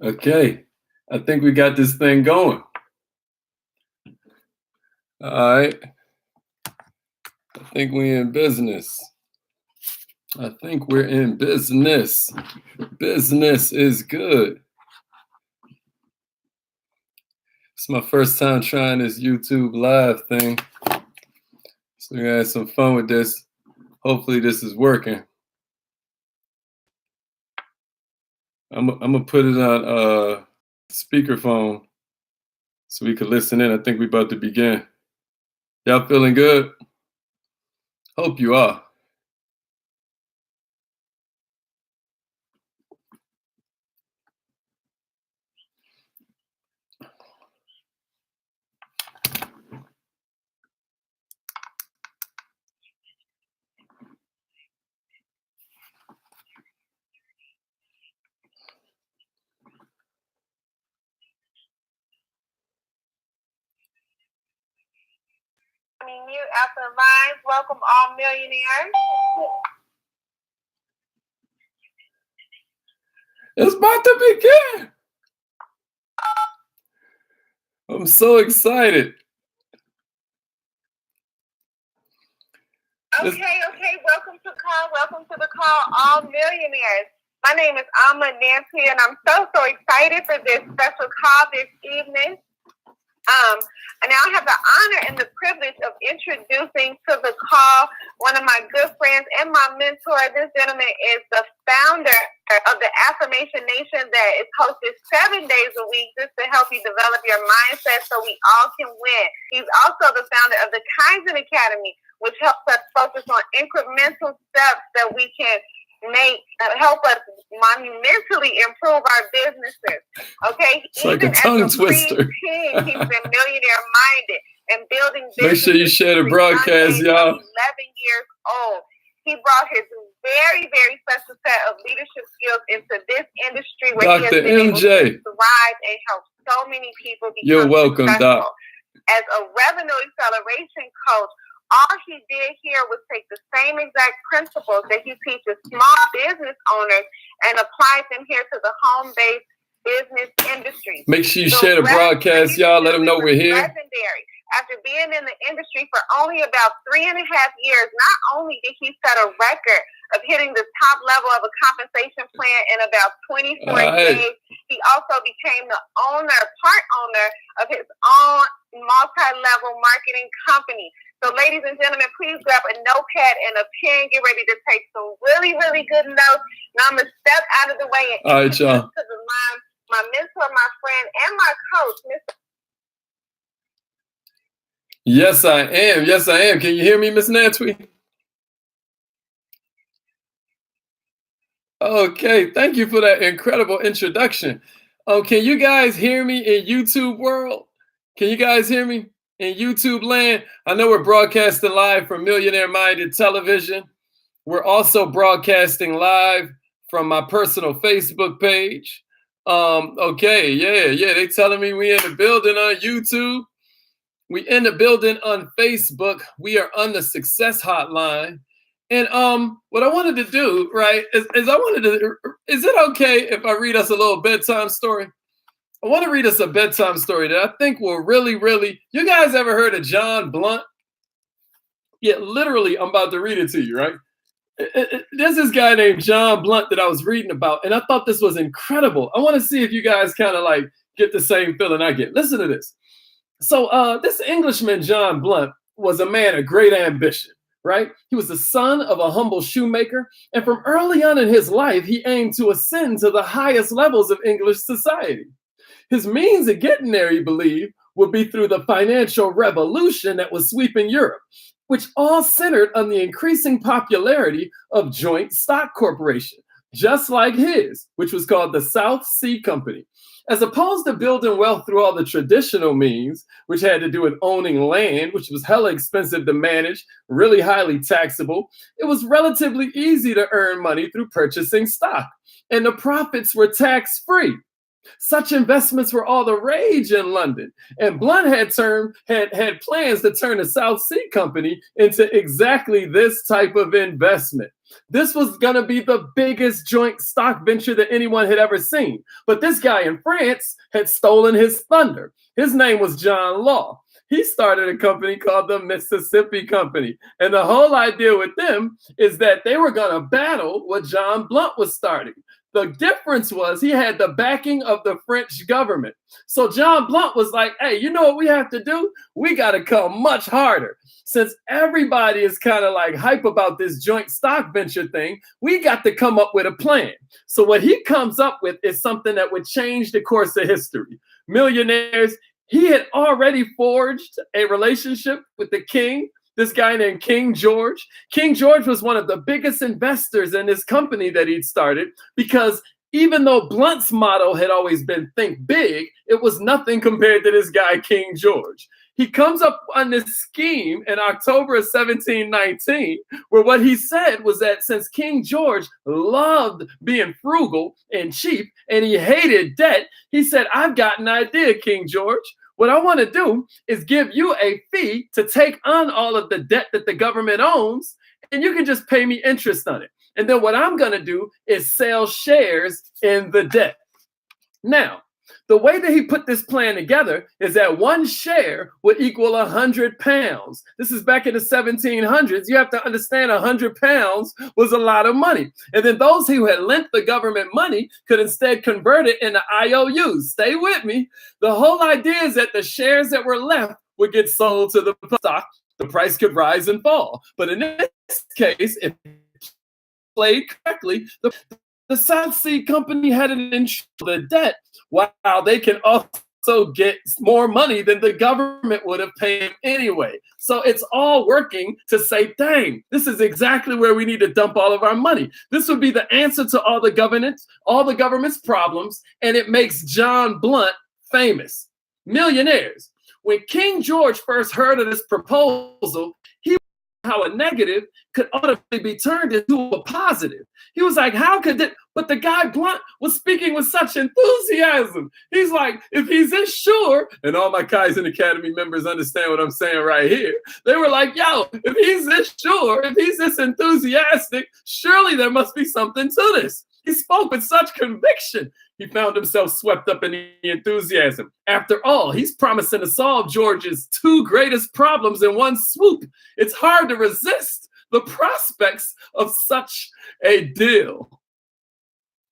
Okay, I think we got this thing going. All right, I think we're in business. I think we're in business. Business is good. It's my first time trying this YouTube live thing. So we're gonna have some fun with this. Hopefully this is working. I'm gonna put it on speakerphone so we can listen in. I think we're about to begin. Y'all feeling good? Hope you are. Mute after live. Welcome all millionaires. It's about to begin. I'm so excited. Okay. Welcome to the call, all millionaires. My name is Amma Nantwi, and I'm so excited for this special call this evening. And now I have the honor and the privilege of introducing to the call one of my good friends and my mentor. This gentleman is the founder of the Affirmation Nation that is hosted 7 days a week just to help you develop your mindset so we all can win. He's also the founder of the Kaizen Academy, which helps us focus on incremental steps that we can help us monumentally improve our businesses. Okay, it's like a tongue twister. He's been millionaire minded and building businesses. Make sure you share the broadcast, y'all. 11 years old. He brought his very special set of leadership skills into this industry where Dr. he has been MJ. able to thrive and help so many people become You're welcome, successful. Doc. As a revenue acceleration coach, all he did here was take the same exact principles that he teaches small business owners and applied them here to the home-based business industry. Make sure you share the broadcast, y'all. Let them know we're here. Legendary. After being in the industry for only about 3.5 years, not only did he set a record of hitting the top level of a compensation plan in about 24 days, he also became the part owner of his own multi-level marketing company. So ladies and gentlemen, please grab a notepad and a pen. Get ready to take some really good notes. Now I'm going to step out of the way and introduce to the line my mentor, my friend, and my coach, Mr. Yes, I am. Can you hear me, Miss Nantwi? Okay, thank you for that incredible introduction. Can you guys hear me in YouTube world? Can you guys hear me in YouTube land? I know we're broadcasting live from Millionaire Minded Television. We're also broadcasting live from my personal Facebook page. Okay, yeah, they telling me we in the building on YouTube. We in the building on Facebook. We are on the Success Hotline. And what I wanted to do, right, is it okay if I read us a little bedtime story? I want to read us a bedtime story that I think will really, you guys ever heard of John Blount? Yeah, literally, I'm about to read it to you, right? There's this guy named John Blount that I was reading about, and I thought this was incredible. I want to see if you guys kind of like get the same feeling I get. Listen to this. So this Englishman, John Blount, was a man of great ambition, right? He was the son of a humble shoemaker, and from early on in his life, he aimed to ascend to the highest levels of English society. His means of getting there, he believed, would be through the financial revolution that was sweeping Europe, which all centered on the increasing popularity of joint stock corporation, just like his, which was called the South Sea Company. As opposed to building wealth through all the traditional means, which had to do with owning land, which was hella expensive to manage, really highly taxable, it was relatively easy to earn money through purchasing stock, and the profits were tax-free. Such investments were all the rage in London. And Blount had plans to turn the South Sea Company into exactly this type of investment. This was going to be the biggest joint stock venture that anyone had ever seen. But this guy in France had stolen his thunder. His name was John Law. He started a company called the Mississippi Company. And the whole idea with them is that they were going to battle what John Blount was starting. The difference was he had the backing of the French government. So John Blount was like, hey, you know what we have to do? We got to come much harder. Since everybody is kind of like hype about this joint stock venture thing, we got to come up with a plan. So what he comes up with is something that would change the course of history. Millionaires, he had already forged a relationship with the king, this guy named King George. King George was one of the biggest investors in this company that he'd started, because even though Blount's motto had always been think big, it was nothing compared to this guy, King George. He comes up on this scheme in October of 1719, where what he said was that since King George loved being frugal and cheap and he hated debt, he said, I've got an idea, King George. What I want to do is give you a fee to take on all of the debt that the government owns, and you can just pay me interest on it. And then what I'm going to do is sell shares in the debt. Now, the way that he put this plan together is that one share would equal 100 pounds. This is back in the 1700s. You have to understand 100 pounds was a lot of money. And then those who had lent the government money could instead convert it into IOUs. Stay with me. The whole idea is that the shares that were left would get sold to the stock. The price could rise and fall. But in this case, if played correctly, the South Sea Company had an insurance the debt, while they can also get more money than the government would have paid anyway. So it's all working to say, dang, this is exactly where we need to dump all of our money. This would be the answer to all the government's problems, and it makes John Blount famous. Millionaires. When King George first heard of this proposal, he how a negative could automatically be turned into a positive. He was like, how could that? But the guy Blount was speaking with such enthusiasm. He's like, if he's this sure, and all my Kaizen Academy members understand what I'm saying right here. They were like, yo, if he's this sure, if he's this enthusiastic, surely there must be something to this. He spoke with such conviction. He found himself swept up in the enthusiasm. After all, he's promising to solve George's two greatest problems in one swoop. It's hard to resist the prospects of such a deal.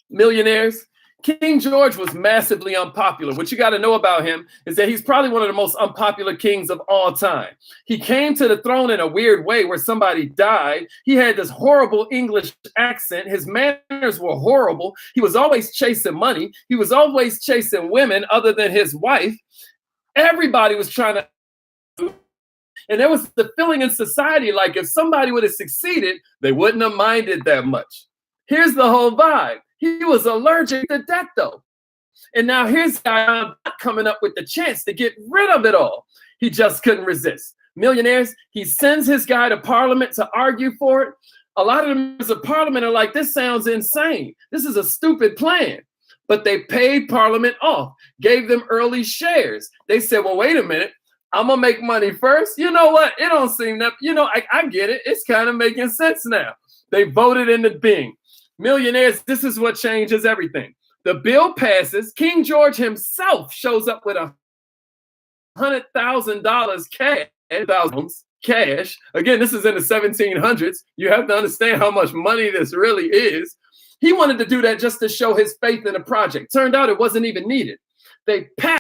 Millionaires, King George was massively unpopular. What you got to know about him is that he's probably one of the most unpopular kings of all time. He came to the throne in a weird way where somebody died. He had this horrible English accent. His manners were horrible. He was always chasing money. He was always chasing women other than his wife. Everybody was trying to... And there was the feeling in society like if somebody would have succeeded, they wouldn't have minded that much. Here's the whole vibe. He was allergic to debt, though. And now here's guy coming up with the chance to get rid of it all. He just couldn't resist. Millionaires, he sends his guy to Parliament to argue for it. A lot of the members of Parliament are like, this sounds insane. This is a stupid plan. But they paid Parliament off, gave them early shares. They said, well, wait a minute. I'm going to make money first. You know what? It don't seem that, I get it. It's kind of making sense now. They voted into being. Millionaires, this is what changes everything. The bill passes. King George himself shows up with $100,000 cash. Again, this is in the 1700s. You have to understand how much money this really is. He wanted to do that just to show his faith in the project. Turned out it wasn't even needed. They passed